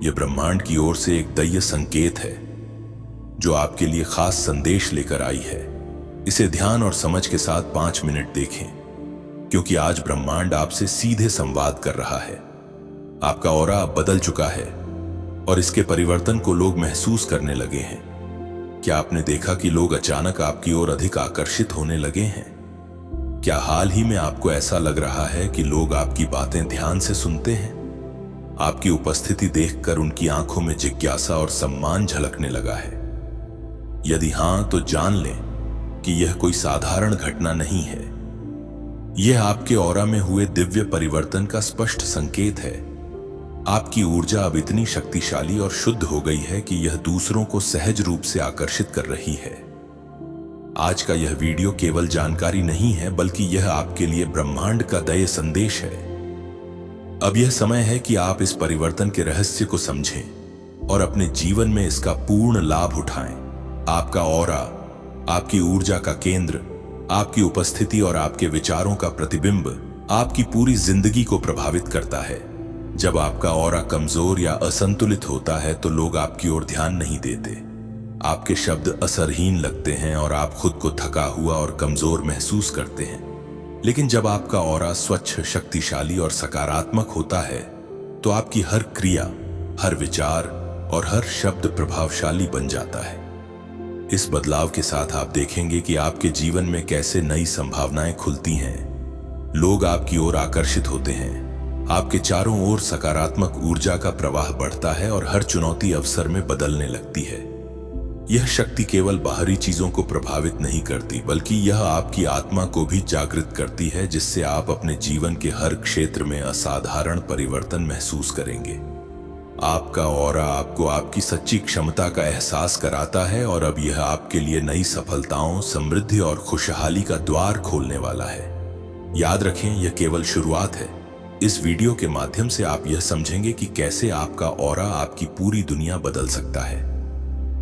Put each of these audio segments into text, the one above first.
यह ब्रह्मांड की ओर से एक दैवीय संकेत है जो आपके लिए खास संदेश लेकर आई है। इसे ध्यान और समझ के साथ 5 मिनट देखें, क्योंकि आज ब्रह्मांड आपसे सीधे संवाद कर रहा है। आपका ऑरा अब बदल चुका है और इसके परिवर्तन को लोग महसूस करने लगे हैं। क्या आपने देखा कि लोग अचानक आपकी ओर अधिक आकर्षित होने लगे हैं? क्या हाल ही में आपको ऐसा लग रहा है कि लोग आपकी बातें ध्यान से सुनते हैं? आपकी उपस्थिति देखकर उनकी आंखों में जिज्ञासा और सम्मान झलकने लगा है। यदि हां, तो जान लें कि यह कोई साधारण घटना नहीं है। यह आपके ऑरा में हुए दिव्य परिवर्तन का स्पष्ट संकेत है। आपकी ऊर्जा अब इतनी शक्तिशाली और शुद्ध हो गई है कि यह दूसरों को सहज रूप से आकर्षित कर रही है। आज का यह वीडियो केवल जानकारी नहीं है, बल्कि यह आपके लिए ब्रह्मांड का दैवीय संदेश है। अब यह समय है कि आप इस परिवर्तन के रहस्य को समझें और अपने जीवन में इसका पूर्ण लाभ उठाएं। आपका ऑरा, आपकी ऊर्जा का केंद्र, आपकी उपस्थिति और आपके विचारों का प्रतिबिंब आपकी पूरी जिंदगी को प्रभावित करता है। जब आपका ऑरा कमजोर या असंतुलित होता है तो लोग आपकी ओर ध्यान नहीं देते। आपके शब्द असरहीन लगते हैं और आप खुद को थका हुआ और कमजोर महसूस करते हैं। लेकिन जब आपका ऑरा स्वच्छ, शक्तिशाली और सकारात्मक होता है तो आपकी हर क्रिया, हर विचार और हर शब्द प्रभावशाली बन जाता है। इस बदलाव के साथ आप देखेंगे कि आपके जीवन में कैसे नई संभावनाएं खुलती हैं। लोग आपकी ओर आकर्षित होते हैं। आपके चारों ओर सकारात्मक ऊर्जा का प्रवाह बढ़ता है और हर चुनौती अवसर में बदलने लगती है। यह शक्ति केवल बाहरी चीजों को प्रभावित नहीं करती, बल्कि यह आपकी आत्मा को भी जागृत करती है, जिससे आप अपने जीवन के हर क्षेत्र में असाधारण परिवर्तन महसूस करेंगे। आपका ऑरा आपको आपकी सच्ची क्षमता का एहसास कराता है और अब यह आपके लिए नई सफलताओं, समृद्धि और खुशहाली का द्वार खोलने वाला है। याद रखें, यह केवल शुरुआत है। इस वीडियो के माध्यम से आप यह समझेंगे कि कैसे आपका ऑरा आपकी पूरी दुनिया बदल सकता है,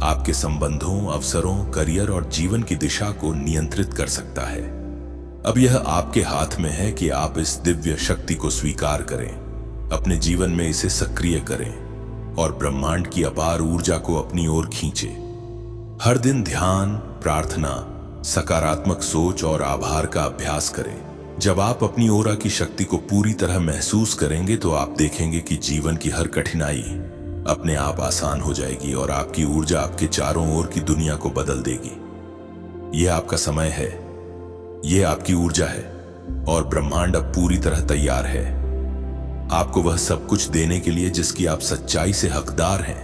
आपके संबंधों, अवसरों, करियर और जीवन की दिशा को नियंत्रित कर सकता है। अब यह आपके हाथ में है कि आप इस दिव्य शक्ति को स्वीकार करें, अपने जीवन में इसे सक्रिय करें और ब्रह्मांड की अपार ऊर्जा को अपनी ओर खींचें। हर दिन ध्यान, प्रार्थना, सकारात्मक सोच और आभार का अभ्यास करें। जब आप अपनी ओरा की शक्ति को पूरी तरह महसूस करेंगे तो आप देखेंगे कि जीवन की हर कठिनाई अपने आप आसान हो जाएगी और आपकी ऊर्जा आपके चारों ओर की दुनिया को बदल देगी। यह आपका समय है, यह आपकी ऊर्जा है और ब्रह्मांड अब पूरी तरह तैयार है आपको वह सब कुछ देने के लिए जिसकी आप सच्चाई से हकदार हैं।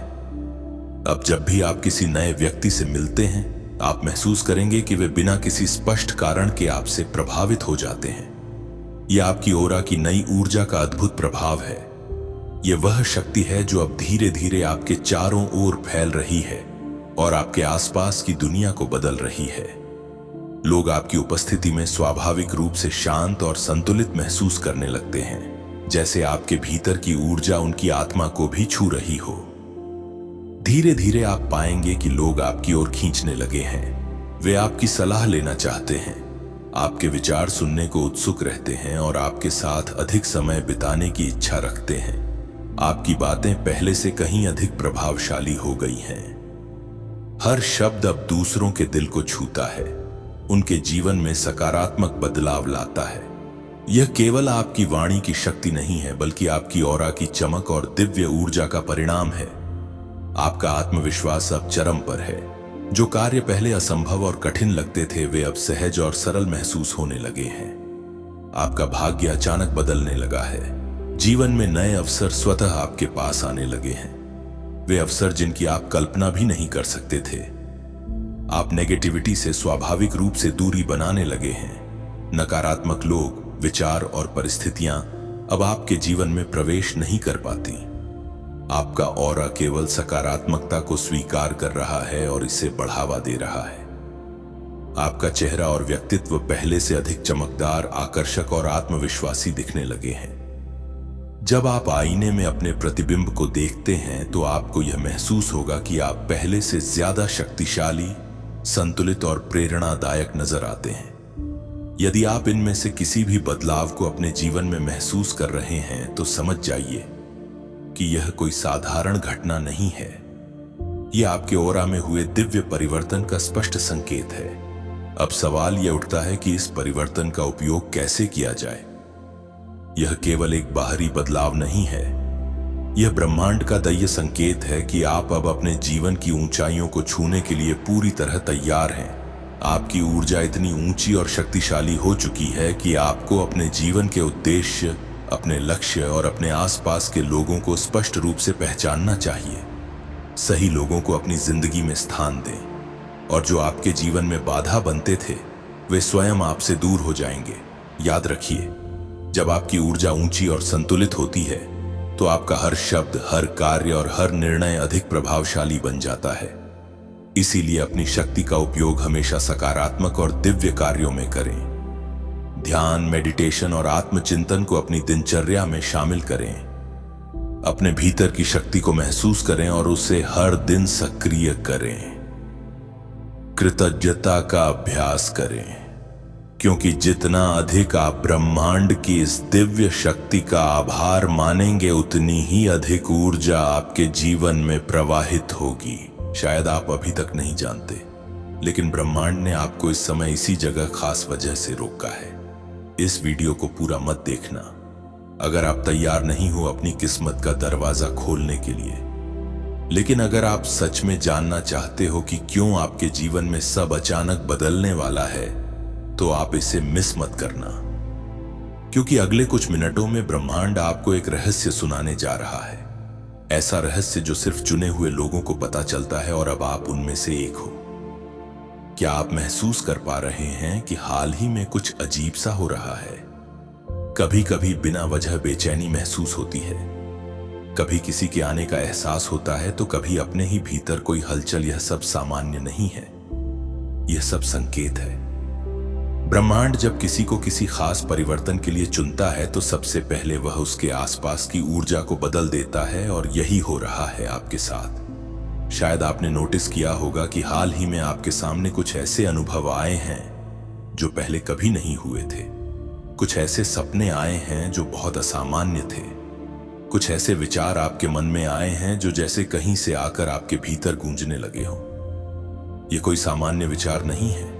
अब जब भी आप किसी नए व्यक्ति से मिलते हैं, आप महसूस करेंगे कि वे बिना किसी स्पष्ट कारण के आपसे प्रभावित हो जाते हैं। यह आपकी ओरा की नई ऊर्जा का अद्भुत प्रभाव है। यह वह शक्ति है जो अब धीरे धीरे आपके चारों ओर फैल रही है और आपके आसपास की दुनिया को बदल रही है। लोग आपकी उपस्थिति में स्वाभाविक रूप से शांत और संतुलित महसूस करने लगते हैं, जैसे आपके भीतर की ऊर्जा उनकी आत्मा को भी छू रही हो। धीरे धीरे आप पाएंगे कि लोग आपकी ओर खींचने लगे हैं। वे आपकी सलाह लेना चाहते हैं, आपके विचार सुनने को उत्सुक रहते हैं और आपके साथ अधिक समय बिताने की इच्छा रखते हैं। आपकी बातें पहले से कहीं अधिक प्रभावशाली हो गई हैं। हर शब्द अब दूसरों के दिल को छूता है, उनके जीवन में सकारात्मक बदलाव लाता है। यह केवल आपकी वाणी की शक्ति नहीं है, बल्कि आपकी ऑरा की चमक और दिव्य ऊर्जा का परिणाम है। आपका आत्मविश्वास अब चरम पर है। जो कार्य पहले असंभव और कठिन लगते थे, वे अब सहज और सरल महसूस होने लगे हैं। आपका भाग्य अचानक बदलने लगा है। जीवन में नए अवसर स्वतः आपके पास आने लगे हैं, वे अवसर जिनकी आप कल्पना भी नहीं कर सकते थे। आप नेगेटिविटी से स्वाभाविक रूप से दूरी बनाने लगे हैं। नकारात्मक लोग, विचार और परिस्थितियां अब आपके जीवन में प्रवेश नहीं कर पाती। आपका ऑरा केवल सकारात्मकता को स्वीकार कर रहा है और इसे बढ़ावा दे रहा है। आपका चेहरा और व्यक्तित्व पहले से अधिक चमकदार, आकर्षक और आत्मविश्वासी दिखने लगे हैं। जब आप आईने में अपने प्रतिबिंब को देखते हैं तो आपको यह महसूस होगा कि आप पहले से ज्यादा शक्तिशाली, संतुलित और प्रेरणादायक नजर आते हैं। यदि आप इनमें से किसी भी बदलाव को अपने जीवन में महसूस कर रहे हैं तो समझ जाइए कि यह कोई साधारण घटना नहीं है। यह आपके ऑरा में हुए दिव्य परिवर्तन का स्पष्ट संकेत है। अब सवाल यह उठता है कि इस परिवर्तन का उपयोग कैसे किया जाए। यह केवल एक बाहरी बदलाव नहीं है, यह ब्रह्मांड का दैय संकेत है कि आप अब अपने जीवन की ऊंचाइयों को छूने के लिए पूरी तरह तैयार हैं। आपकी ऊर्जा इतनी ऊंची और शक्तिशाली हो चुकी है कि आपको अपने जीवन के उद्देश्य, अपने लक्ष्य और अपने आसपास के लोगों को स्पष्ट रूप से पहचानना चाहिए। सही लोगों को अपनी जिंदगी में स्थान दें और जो आपके जीवन में बाधा बनते थे वे स्वयं आपसे दूर हो जाएंगे। याद रखिए, जब आपकी ऊर्जा ऊंची और संतुलित होती है तो आपका हर शब्द, हर कार्य और हर निर्णय अधिक प्रभावशाली बन जाता है। इसीलिए अपनी शक्ति का उपयोग हमेशा सकारात्मक और दिव्य कार्यों में करें। ध्यान, मेडिटेशन और आत्मचिंतन को अपनी दिनचर्या में शामिल करें। अपने भीतर की शक्ति को महसूस करें और उसे हर दिन सक्रिय करें। कृतज्ञता का अभ्यास करें, क्योंकि जितना अधिक आप ब्रह्मांड की इस दिव्य शक्ति का आभार मानेंगे उतनी ही अधिक ऊर्जा आपके जीवन में प्रवाहित होगी। शायद आप अभी तक नहीं जानते, लेकिन ब्रह्मांड ने आपको इस समय इसी जगह खास वजह से रोका है। इस वीडियो को पूरा मत देखना अगर आप तैयार नहीं हो अपनी किस्मत का दरवाजा खोलने के लिए। लेकिन अगर आप सच में जानना चाहते हो कि क्यों आपके जीवन में सब अचानक बदलने वाला है, तो आप इसे मिस मत करना, क्योंकि अगले कुछ मिनटों में ब्रह्मांड आपको एक रहस्य सुनाने जा रहा है। ऐसा रहस्य जो सिर्फ चुने हुए लोगों को पता चलता है और अब आप उनमें से एक हो। क्या आप महसूस कर पा रहे हैं कि हाल ही में कुछ अजीब सा हो रहा है? कभी कभी बिना वजह बेचैनी महसूस होती है, कभी किसी के आने का एहसास होता है, तो कभी अपने ही भीतर कोई हलचल। यह सब सामान्य नहीं है, यह सब संकेत है। ब्रह्मांड जब किसी को किसी खास परिवर्तन के लिए चुनता है तो सबसे पहले वह उसके आसपास की ऊर्जा को बदल देता है, और यही हो रहा है आपके साथ। शायद आपने नोटिस किया होगा कि हाल ही में आपके सामने कुछ ऐसे अनुभव आए हैं जो पहले कभी नहीं हुए थे। कुछ ऐसे सपने आए हैं जो बहुत असामान्य थे। कुछ ऐसे विचार आपके मन में आए हैं जो जैसे कहीं से आकर आपके भीतर गूंजने लगे हों। ये कोई सामान्य विचार नहीं है,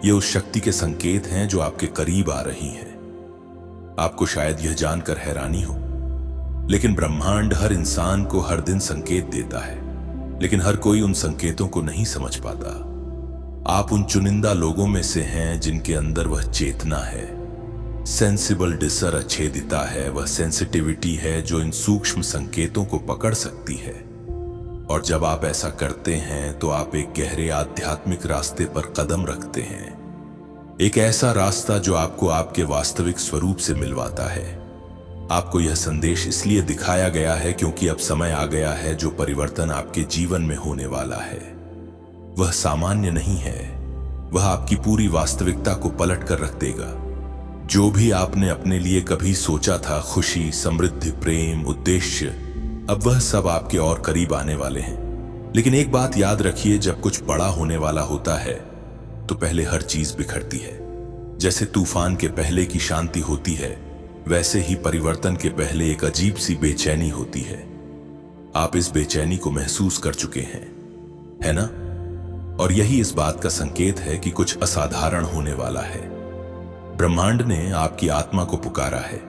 ये उस शक्ति के संकेत हैं जो आपके करीब आ रही हैं। आपको शायद यह जानकर हैरानी हो, लेकिन ब्रह्मांड हर इंसान को हर दिन संकेत देता है, लेकिन हर कोई उन संकेतों को नहीं समझ पाता। आप उन चुनिंदा लोगों में से हैं जिनके अंदर वह चेतना है, सेंसिबल डिसर अच्छेदिता है, वह सेंसिटिविटी है जो इन सूक्ष्म संकेतों को पकड़ सकती है। और जब आप ऐसा करते हैं तो आप एक गहरे आध्यात्मिक रास्ते पर कदम रखते हैं, एक ऐसा रास्ता जो आपको आपके वास्तविक स्वरूप से मिलवाता है। आपको यह संदेश इसलिए दिखाया गया है क्योंकि अब समय आ गया है जो परिवर्तन आपके जीवन में होने वाला है वह सामान्य नहीं है, वह आपकी पूरी वास्तविकता को पलट कर रख देगा। जो भी आपने अपने लिए कभी सोचा था, खुशी, समृद्धि, प्रेम, उद्देश्य, अब वह सब आपके और करीब आने वाले हैं। लेकिन एक बात याद रखिए, जब कुछ बड़ा होने वाला होता है तो पहले हर चीज बिखरती है। जैसे तूफान के पहले की शांति होती है, वैसे ही परिवर्तन के पहले एक अजीब सी बेचैनी होती है। आप इस बेचैनी को महसूस कर चुके हैं, है ना? और यही इस बात का संकेत है कि कुछ असाधारण होने वाला है। ब्रह्मांड ने आपकी आत्मा को पुकारा है।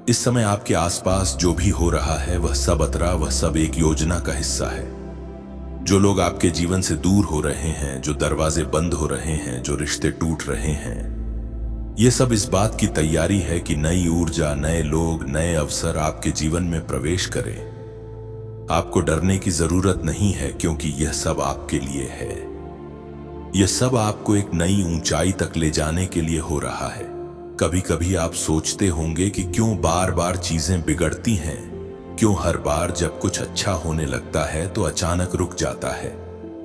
इस समय आपके आसपास जो भी हो रहा है वह सब अतरा, वह सब एक योजना का हिस्सा है। जो लोग आपके जीवन से दूर हो रहे हैं, जो दरवाजे बंद हो रहे हैं, जो रिश्ते टूट रहे हैं, ये सब इस बात की तैयारी है कि नई ऊर्जा, नए लोग, नए अवसर आपके जीवन में प्रवेश करें। आपको डरने की जरूरत नहीं है, क्योंकि यह सब आपके लिए है। यह सब आपको एक नई ऊंचाई तक ले जाने के लिए हो रहा है। कभी कभी आप सोचते होंगे कि क्यों बार बार चीजें बिगड़ती हैं, क्यों हर बार जब कुछ अच्छा होने लगता है तो अचानक रुक जाता है।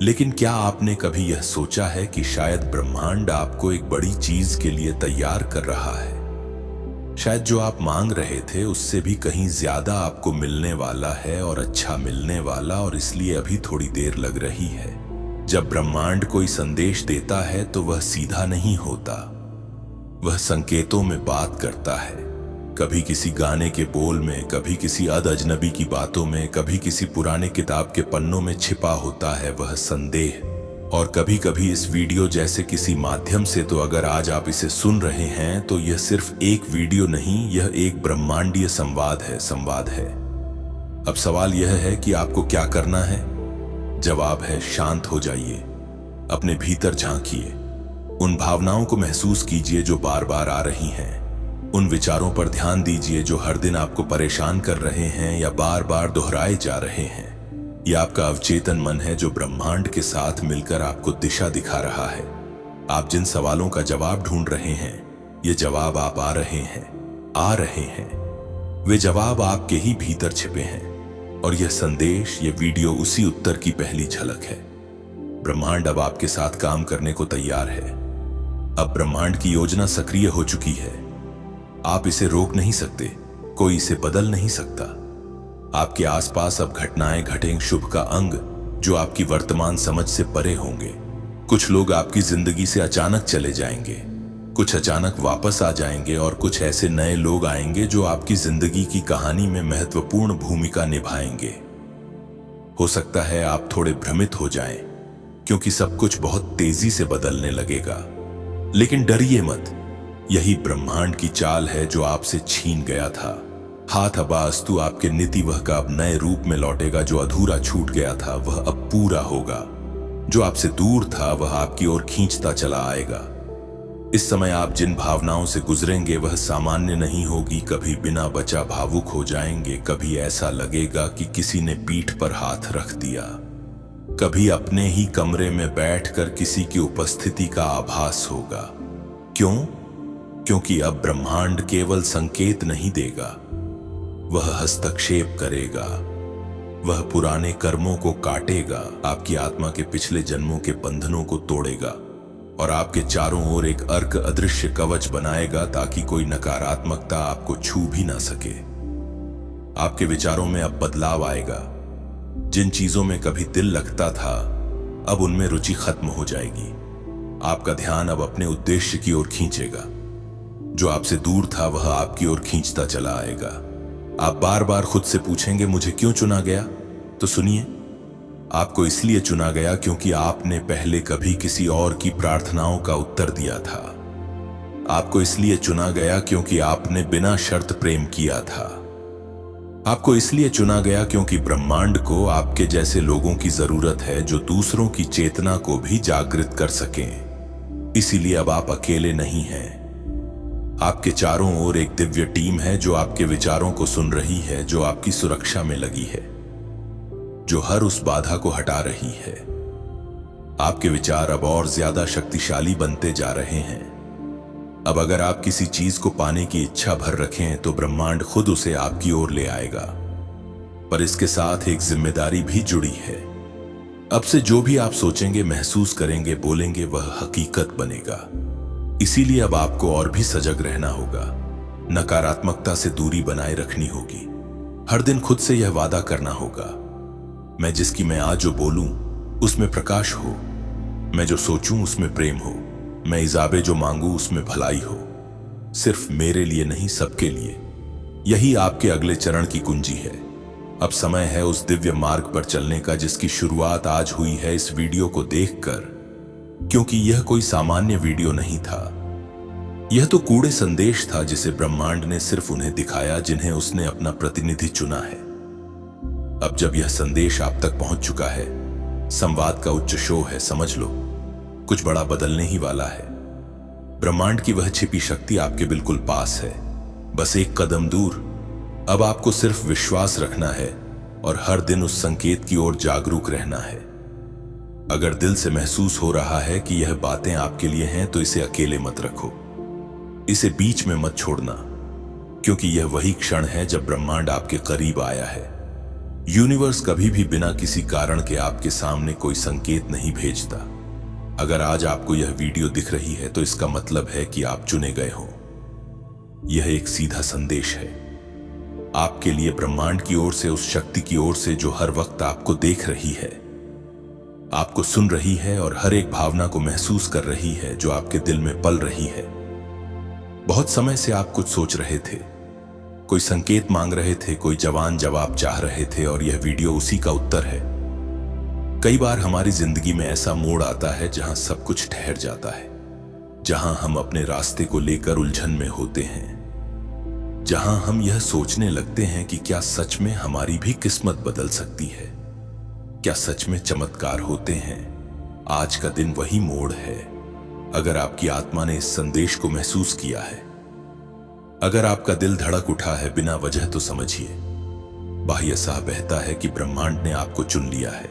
लेकिन क्या आपने कभी यह सोचा है कि शायद ब्रह्मांड आपको एक बड़ी चीज के लिए तैयार कर रहा है? शायद जो आप मांग रहे थे उससे भी कहीं ज्यादा आपको मिलने वाला है, और अच्छा मिलने वाला, और इसलिए अभी थोड़ी देर लग रही है। जब ब्रह्मांड कोई संदेश देता है तो वह सीधा नहीं होता, वह संकेतों में बात करता है। कभी किसी गाने के बोल में, कभी किसी अजनबी की बातों में, कभी किसी पुराने किताब के पन्नों में छिपा होता है वह संदेह। और कभी कभी इस वीडियो जैसे किसी माध्यम से। तो अगर आज आप इसे सुन रहे हैं तो यह सिर्फ एक वीडियो नहीं, यह एक ब्रह्मांडीय संवाद है। अब सवाल यह है कि आपको क्या करना है। जवाब है, शांत हो जाइए, अपने भीतर झांकिए, उन भावनाओं को महसूस कीजिए जो बार बार आ रही हैं, उन विचारों पर ध्यान दीजिए जो हर दिन आपको परेशान कर रहे हैं या बार बार दोहराए जा रहे हैं। यह आपका अवचेतन मन है जो ब्रह्मांड के साथ मिलकर आपको दिशा दिखा रहा है। आप जिन सवालों का जवाब ढूंढ रहे हैं, ये जवाब आप आ रहे हैं। वे जवाब आपके ही भीतर छिपे हैं। और यह संदेश, यह वीडियो उसी उत्तर की पहली झलक है। ब्रह्मांड अब आपके साथ काम करने को तैयार है। अब ब्रह्मांड की योजना सक्रिय हो चुकी है। आप इसे रोक नहीं सकते, कोई इसे बदल नहीं सकता। आपके आसपास अब घटनाएं घटेंगे, शुभ का अंग जो आपकी वर्तमान समझ से परे होंगे। कुछ लोग आपकी जिंदगी से अचानक चले जाएंगे, कुछ अचानक वापस आ जाएंगे और कुछ ऐसे नए लोग आएंगे जो आपकी जिंदगी की कहानी में महत्वपूर्ण भूमिका निभाएंगे। हो सकता है आप थोड़े भ्रमित हो जाएं, क्योंकि सब कुछ बहुत तेजी से बदलने लगेगा। लेकिन डरिए मत, यही ब्रह्मांड की चाल है जो आपसे छीन गया था। हाथ अबास्तु आपके नीति वह का अब नए रूप में लौटेगा। जो अधूरा छूट गया था वह अब पूरा होगा। जो आपसे दूर था वह आपकी ओर खींचता चला आएगा। इस समय आप जिन भावनाओं से गुजरेंगे वह सामान्य नहीं होगी। कभी बिना बचा भावुक हो जाएंगे, कभी ऐसा लगेगा कि किसी ने पीठ पर हाथ रख दिया, कभी अपने ही कमरे में बैठकर किसी की उपस्थिति का आभास होगा। क्यों? क्योंकि अब ब्रह्मांड केवल संकेत नहीं देगा, वह हस्तक्षेप करेगा। वह पुराने कर्मों को काटेगा, आपकी आत्मा के पिछले जन्मों के बंधनों को तोड़ेगा और आपके चारों ओर एक अर्क अदृश्य कवच बनाएगा ताकि कोई नकारात्मकता आपको छू भी ना सके। आपके विचारों में अब बदलाव आएगा। जिन चीजों में कभी दिल लगता था, अब उनमें रुचि खत्म हो जाएगी। आपका ध्यान अब अपने उद्देश्य की ओर खींचेगा। जो आपसे दूर था वह आपकी ओर खींचता चला आएगा। आप बार बार खुद से पूछेंगे, मुझे क्यों चुना गया? तो सुनिए, आपको इसलिए चुना गया क्योंकि आपने पहले कभी किसी और की प्रार्थनाओं का उत्तर दिया था। आपको इसलिए चुना गया क्योंकि आपने बिना शर्त प्रेम किया था। आपको इसलिए चुना गया क्योंकि ब्रह्मांड को आपके जैसे लोगों की जरूरत है जो दूसरों की चेतना को भी जागृत कर सकें। इसीलिए अब आप अकेले नहीं हैं। आपके चारों ओर एक दिव्य टीम है जो आपके विचारों को सुन रही है, जो आपकी सुरक्षा में लगी है, जो हर उस बाधा को हटा रही है। आपके विचार अब और ज्यादा शक्तिशाली बनते जा रहे हैं। अब अगर आप किसी चीज को पाने की इच्छा भर रखें तो ब्रह्मांड खुद उसे आपकी ओर ले आएगा। पर इसके साथ एक जिम्मेदारी भी जुड़ी है। अब से जो भी आप सोचेंगे, महसूस करेंगे, बोलेंगे, वह हकीकत बनेगा। इसीलिए अब आपको और भी सजग रहना होगा। नकारात्मकता से दूरी बनाए रखनी होगी। हर दिन खुद से यह वादा करना होगा, मैं जिसकी मैं आज जो बोलूं उसमें प्रकाश हो, मैं जो सोचूं उसमें प्रेम हो, मैं इजाबे जो मांगू उसमें भलाई हो। सिर्फ मेरे लिए नहीं, सबके लिए। यही आपके अगले चरण की कुंजी है। अब समय है उस दिव्य मार्ग पर चलने का जिसकी शुरुआत आज हुई है इस वीडियो को देखकर। क्योंकि यह कोई सामान्य वीडियो नहीं था, यह तो कूड़े संदेश था जिसे ब्रह्मांड ने सिर्फ उन्हें दिखाया जिन्हें उसने अपना प्रतिनिधि चुना है। अब जब यह संदेश आप तक पहुंच चुका है, संवाद का उच्च शो है, समझ लो, कुछ बड़ा बदलने ही वाला है। ब्रह्मांड की वह छिपी शक्ति आपके बिल्कुल पास है, बस एक कदम दूर। अब आपको सिर्फ विश्वास रखना है और हर दिन उस संकेत की ओर जागरूक रहना है। अगर दिल से महसूस हो रहा है कि यह बातें आपके लिए हैं तो इसे अकेले मत रखो, इसे बीच में मत छोड़ना, क्योंकि यह वही क्षण है जब ब्रह्मांड आपके करीब आया है। यूनिवर्स कभी भी बिना किसी कारण के आपके सामने कोई संकेत नहीं भेजता। अगर आज आपको यह वीडियो दिख रही है तो इसका मतलब है कि आप चुने गए हो। यह एक सीधा संदेश है आपके लिए, ब्रह्मांड की ओर से, उस शक्ति की ओर से जो हर वक्त आपको देख रही है, आपको सुन रही है और हर एक भावना को महसूस कर रही है जो आपके दिल में पल रही है। बहुत समय से आप कुछ सोच रहे थे, कोई संकेत मांग रहे थे, कोई जवान जवाब चाह रहे थे, और यह वीडियो उसी का उत्तर है। कई बार हमारी जिंदगी में ऐसा मोड़ आता है जहां सब कुछ ठहर जाता है, जहां हम अपने रास्ते को लेकर उलझन में होते हैं, जहां हम यह सोचने लगते हैं कि क्या सच में हमारी भी किस्मत बदल सकती है, क्या सच में चमत्कार होते हैं। आज का दिन वही मोड़ है। अगर आपकी आत्मा ने इस संदेश को महसूस किया है, अगर आपका दिल धड़क उठा है बिना वजह, तो समझिए बाह्य साह बहता है कि ब्रह्मांड ने आपको चुन लिया है।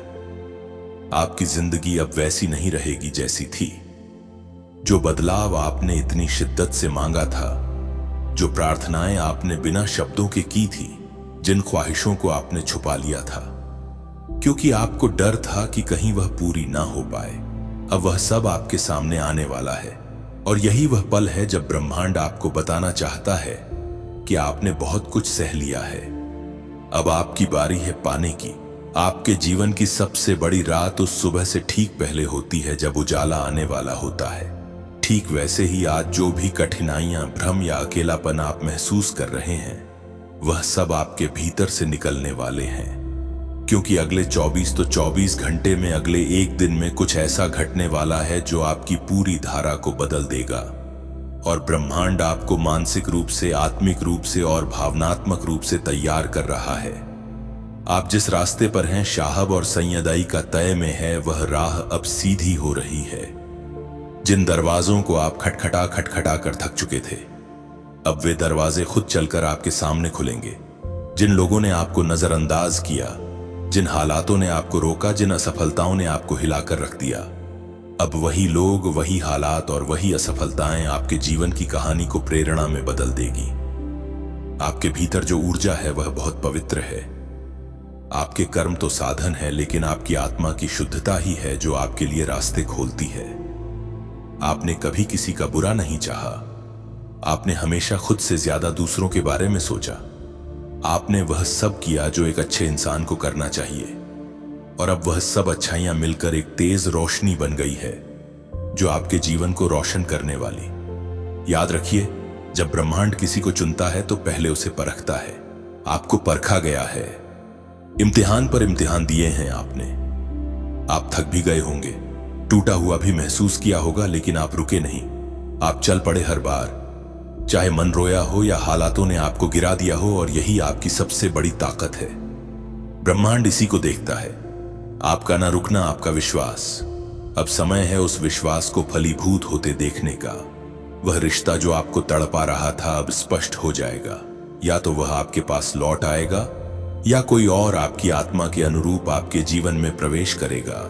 आपकी जिंदगी अब वैसी नहीं रहेगी जैसी थी। जो बदलाव आपने इतनी शिद्दत से मांगा था, जो प्रार्थनाएं आपने बिना शब्दों के की थी, जिन ख्वाहिशों को आपने छुपा लिया था क्योंकि आपको डर था कि कहीं वह पूरी ना हो पाए, अब वह सब आपके सामने आने वाला है। और यही वह पल है जब ब्रह्मांड आपको बताना चाहता है कि आपने बहुत कुछ सह लिया है। अब आपकी बारी है पाने की। आपके जीवन की सबसे बड़ी रात उस सुबह से ठीक पहले होती है जब उजाला आने वाला होता है। ठीक वैसे ही आज जो भी कठिनाइयां, भ्रम या अकेलापन आप महसूस कर रहे हैं, वह सब आपके भीतर से निकलने वाले हैं। क्योंकि अगले 24 घंटे में, अगले एक दिन में कुछ ऐसा घटने वाला है जो आपकी पूरी धारा को बदल देगा। और ब्रह्मांड आपको मानसिक रूप से, आत्मिक रूप से और भावनात्मक रूप से तैयार कर रहा है। आप जिस रास्ते पर हैं, शाहब और सैयदाई का तय में है, वह राह अब सीधी हो रही है। जिन दरवाजों को आप खटखटा कर थक चुके थे, अब वे दरवाजे खुद चलकर आपके सामने खुलेंगे। जिन लोगों ने आपको नजरअंदाज किया, जिन हालातों ने आपको रोका, जिन असफलताओं ने आपको हिलाकर रख दिया, अब वही लोग, वही हालात और वही असफलताएं आपके जीवन की कहानी को प्रेरणा में बदल देगी। आपके भीतर जो ऊर्जा है वह बहुत पवित्र है। आपके कर्म तो साधन है, लेकिन आपकी आत्मा की शुद्धता ही है जो आपके लिए रास्ते खोलती है। आपने कभी किसी का बुरा नहीं चाहा। आपने हमेशा खुद से ज्यादा दूसरों के बारे में सोचा। आपने वह सब किया जो एक अच्छे इंसान को करना चाहिए, और अब वह सब अच्छाइयां मिलकर एक तेज रोशनी बन गई है जो आपके जीवन को रोशन करने वाली। याद रखिए, जब ब्रह्मांड किसी को चुनता है तो पहले उसे परखता है। आपको परखा गया है, इम्तिहान पर इम्तिहान दिए हैं आपने। आप थक भी गए होंगे, टूटा हुआ भी महसूस किया होगा, लेकिन आप रुके नहीं। आप चल पड़े हर बार, चाहे मन रोया हो या हालातों ने आपको गिरा दिया हो, और यही आपकी सबसे बड़ी ताकत है। ब्रह्मांड इसी को देखता है, आपका ना रुकना, आपका विश्वास। अब समय है उस विश्वास को फलीभूत होते देखने का। वह रिश्ता जो आपको तड़पा रहा था अब स्पष्ट हो जाएगा। या तो वह आपके पास लौट आएगा, या कोई और आपकी आत्मा के अनुरूप आपके जीवन में प्रवेश करेगा।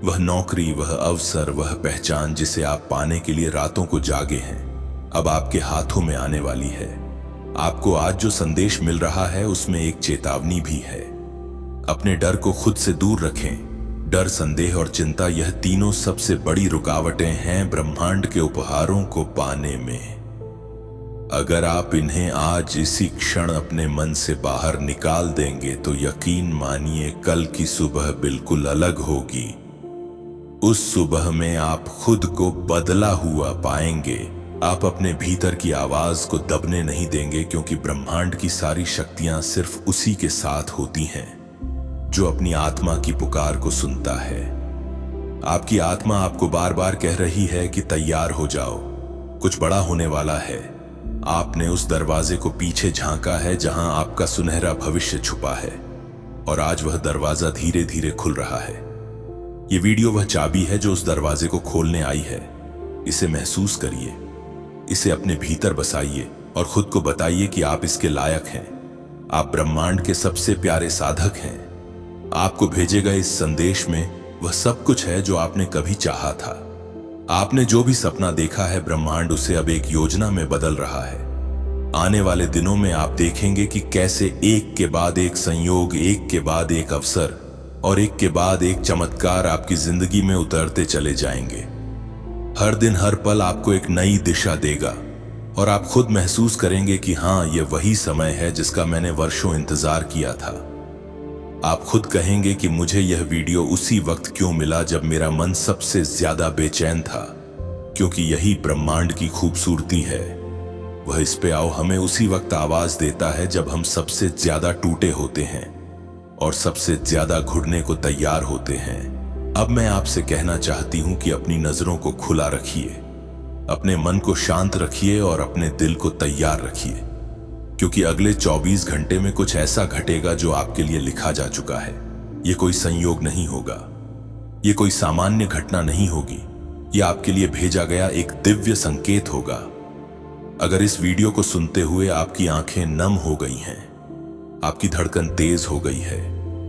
वह नौकरी, वह अवसर, वह पहचान जिसे आप पाने के लिए रातों को जागे हैं, अब आपके हाथों में आने वाली है। आपको आज जो संदेश मिल रहा है उसमें एक चेतावनी भी है। अपने डर को खुद से दूर रखें। डर, संदेह और चिंता, यह तीनों सबसे बड़ी रुकावटें हैं ब्रह्मांड के उपहारों को पाने में। अगर आप इन्हें आज इसी क्षण अपने मन से बाहर निकाल देंगे तो यकीन मानिए कल की सुबह बिल्कुल अलग होगी। उस सुबह में आप खुद को बदला हुआ पाएंगे। आप अपने भीतर की आवाज को दबने नहीं देंगे, क्योंकि ब्रह्मांड की सारी शक्तियां सिर्फ उसी के साथ होती हैं जो अपनी आत्मा की पुकार को सुनता है। आपकी आत्मा आपको बार बार कह रही है कि तैयार हो जाओ, कुछ बड़ा होने वाला है। आपने उस दरवाजे को पीछे झांका है जहां आपका सुनहरा भविष्य छुपा है, और आज वह दरवाजा धीरे धीरे खुल रहा है। यह वीडियो वह चाबी है जो उस दरवाजे को खोलने आई है। इसे महसूस करिए, इसे अपने भीतर बसाइए और खुद को बताइए कि आप इसके लायक हैं। आप ब्रह्मांड के सबसे प्यारे साधक हैं। आपको भेजे गए इस संदेश में वह सब कुछ है जो आपने कभी चाहा था। आपने जो भी सपना देखा है, ब्रह्मांड उसे अब एक योजना में बदल रहा है। आने वाले दिनों में आप देखेंगे कि कैसे एक के बाद एक संयोग, एक के बाद एक अवसर और एक के बाद एक चमत्कार आपकी जिंदगी में उतरते चले जाएंगे। हर दिन, हर पल आपको एक नई दिशा देगा, और आप खुद महसूस करेंगे कि हाँ, यह वही समय है जिसका मैंने वर्षों इंतजार किया था। आप खुद कहेंगे कि मुझे यह वीडियो उसी वक्त क्यों मिला जब मेरा मन सबसे ज्यादा बेचैन था, क्योंकि यही ब्रह्मांड की खूबसूरती है। वह इस पे आओ हमें उसी वक्त आवाज देता है जब हम सबसे ज्यादा टूटे होते हैं और सबसे ज्यादा घुटने को तैयार होते हैं। अब मैं आपसे कहना चाहती हूं कि अपनी नजरों को खुला रखिए, अपने मन को शांत रखिए और अपने दिल को तैयार रखिए, क्योंकि अगले 24 घंटे में कुछ ऐसा घटेगा जो आपके लिए लिखा जा चुका है। ये कोई संयोग नहीं होगा, ये कोई सामान्य घटना नहीं होगी, ये आपके लिए भेजा गया एक दिव्य संकेत होगा। अगर इस वीडियो को सुनते हुए आपकी आंखें नम हो गई हैं, आपकी धड़कन तेज हो गई है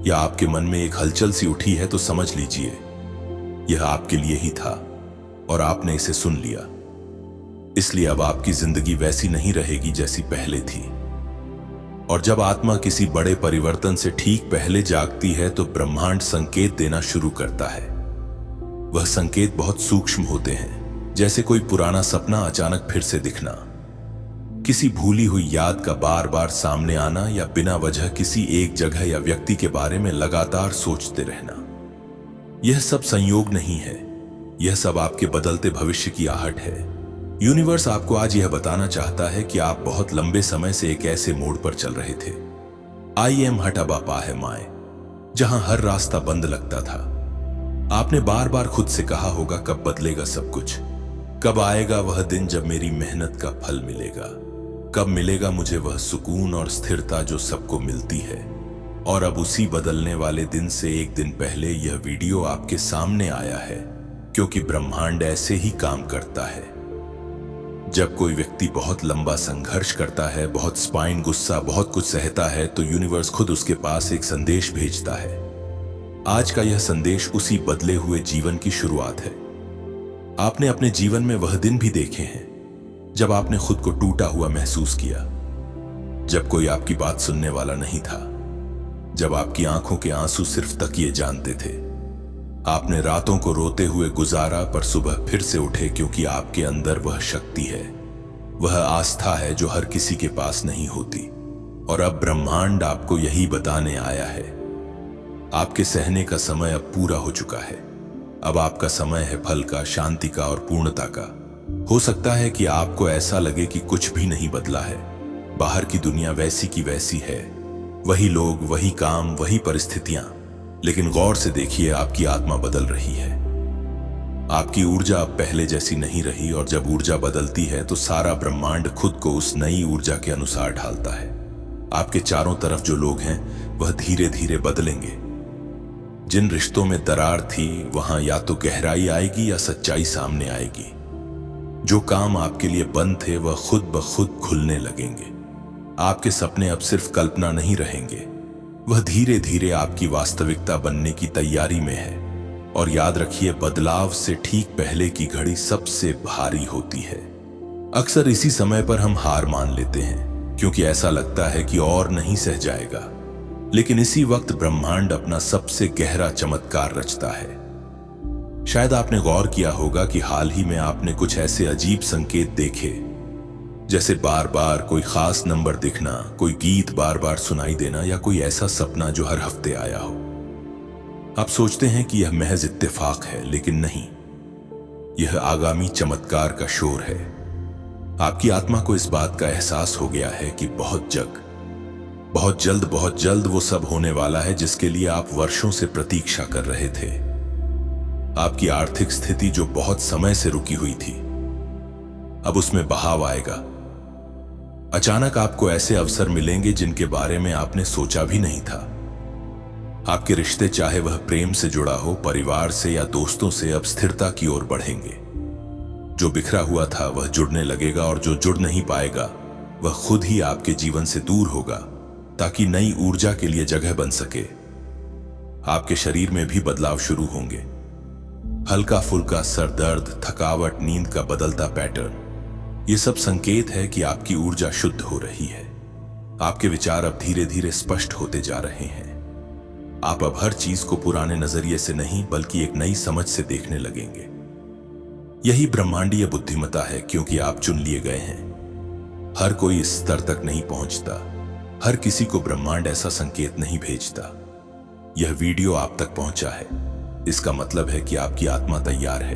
या आपके मन में एक हलचल सी उठी है, तो समझ लीजिए यह आपके लिए ही था और आपने इसे सुन लिया। इसलिए अब आपकी जिंदगी वैसी नहीं रहेगी जैसी पहले थी। और जब आत्मा किसी बड़े परिवर्तन से ठीक पहले जागती है तो ब्रह्मांड संकेत देना शुरू करता है। वह संकेत बहुत सूक्ष्म होते हैं, जैसे कोई पुराना सपना अचानक फिर से दिखना, किसी भूली हुई याद का बार बार सामने आना या बिना वजह किसी एक जगह या व्यक्ति के बारे में लगातार सोचते रहना। यह सब संयोग नहीं है, यह सब आपके बदलते भविष्य की आहट है। यूनिवर्स आपको आज यह बताना चाहता है कि आप बहुत लंबे समय से एक ऐसे मोड़ पर चल रहे थे, आई एम हटाबा पा है माए, जहां हर रास्ता बंद लगता था। आपने बार बार खुद से कहा होगा, कब बदलेगा सब कुछ, कब आएगा वह दिन जब मेरी मेहनत का फल मिलेगा, कब मिलेगा मुझे वह सुकून और स्थिरता जो सबको मिलती है। और अब उसी बदलने वाले दिन से एक दिन पहले यह वीडियो आपके सामने आया है, क्योंकि ब्रह्मांड ऐसे ही काम करता है। जब कोई व्यक्ति बहुत लंबा संघर्ष करता है, बहुत स्पाइन गुस्सा, बहुत कुछ सहता है, तो यूनिवर्स खुद उसके पास एक संदेश भेजता है। आज का यह संदेश उसी बदले हुए जीवन की शुरुआत है। आपने अपने जीवन में वह दिन भी देखे हैं जब आपने खुद को टूटा हुआ महसूस किया, जब कोई आपकी बात सुनने वाला नहीं था, जब आपकी आंखों के आंसू सिर्फ तकिए जानते थे। आपने रातों को रोते हुए गुजारा, पर सुबह फिर से उठे, क्योंकि आपके अंदर वह शक्ति है, वह आस्था है जो हर किसी के पास नहीं होती। और अब ब्रह्मांड आपको यही बताने आया है, आपके सहने का समय अब पूरा हो चुका है। अब आपका समय है फल का, शांति का और पूर्णता का। हो सकता है कि आपको ऐसा लगे कि कुछ भी नहीं बदला है, बाहर की दुनिया वैसी की वैसी है, वही लोग, वही काम, वही परिस्थितियां। लेकिन गौर से देखिए, आपकी आत्मा बदल रही है। आपकी ऊर्जा अब पहले जैसी नहीं रही, और जब ऊर्जा बदलती है तो सारा ब्रह्मांड खुद को उस नई ऊर्जा के अनुसार ढालता है। आपके चारों तरफ जो लोग हैं वह धीरे धीरे बदलेंगे। जिन रिश्तों में दरार थी, वहां या तो गहराई आएगी या सच्चाई सामने आएगी। जो काम आपके लिए बंद थे वह खुद ब खुद खुलने लगेंगे। आपके सपने अब सिर्फ कल्पना नहीं रहेंगे, वह धीरे धीरे आपकी वास्तविकता बनने की तैयारी में है। और याद रखिए, बदलाव से ठीक पहले की घड़ी सबसे भारी होती है। अक्सर इसी समय पर हम हार मान लेते हैं, क्योंकि ऐसा लगता है कि और नहीं सह जाएगा। लेकिन इसी वक्त ब्रह्मांड अपना सबसे गहरा चमत्कार रचता है। शायद आपने गौर किया होगा कि हाल ही में आपने कुछ ऐसे अजीब संकेत देखे, जैसे बार बार कोई खास नंबर दिखना, कोई गीत बार बार सुनाई देना, या कोई ऐसा सपना जो हर हफ्ते आया हो। आप सोचते हैं कि यह महज इत्तेफाक है, लेकिन नहीं, यह आगामी चमत्कार का शोर है। आपकी आत्मा को इस बात का एहसास हो गया है कि बहुत जल्द वो सब होने वाला है जिसके लिए आप वर्षों से प्रतीक्षा कर रहे थे। आपकी आर्थिक स्थिति जो बहुत समय से रुकी हुई थी, अब उसमें बहाव आएगा। अचानक आपको ऐसे अवसर मिलेंगे जिनके बारे में आपने सोचा भी नहीं था। आपके रिश्ते, चाहे वह प्रेम से जुड़ा हो, परिवार से या दोस्तों से, अब स्थिरता की ओर बढ़ेंगे। जो बिखरा हुआ था वह जुड़ने लगेगा, और जो जुड़ नहीं पाएगा वह खुद ही आपके जीवन से दूर होगा, ताकि नई ऊर्जा के लिए जगह बन सके। आपके शरीर में भी बदलाव शुरू होंगे। हल्का फुल्का सर दर्द, थकावट, नींद का बदलता पैटर्न, ये सब संकेत है कि आपकी ऊर्जा शुद्ध हो रही है। आपके विचार अब धीरे धीरे स्पष्ट होते जा रहे हैं। आप अब हर चीज को पुराने नजरिए से नहीं, बल्कि एक नई समझ से देखने लगेंगे। यही ब्रह्मांडीय बुद्धिमत्ता है, क्योंकि आप चुन लिए गए हैं। हर कोई इस स्तर तक नहीं पहुंचता, हर किसी को ब्रह्मांड ऐसा संकेत नहीं भेजता। यह वीडियो आप तक पहुंचा है, इसका मतलब है कि आपकी आत्मा तैयार है।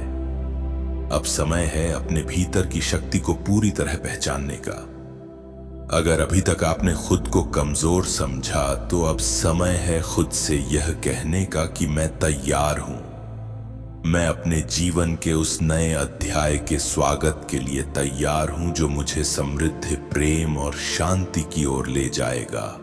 अब समय है अपने भीतर की शक्ति को पूरी तरह पहचानने का। अगर अभी तक आपने खुद को कमजोर समझा, तो अब समय है खुद से यह कहने का कि मैं तैयार हूं। मैं अपने जीवन के उस नए अध्याय के स्वागत के लिए तैयार हूं जो मुझे समृद्धि, प्रेम और शांति की ओर ले जाएगा।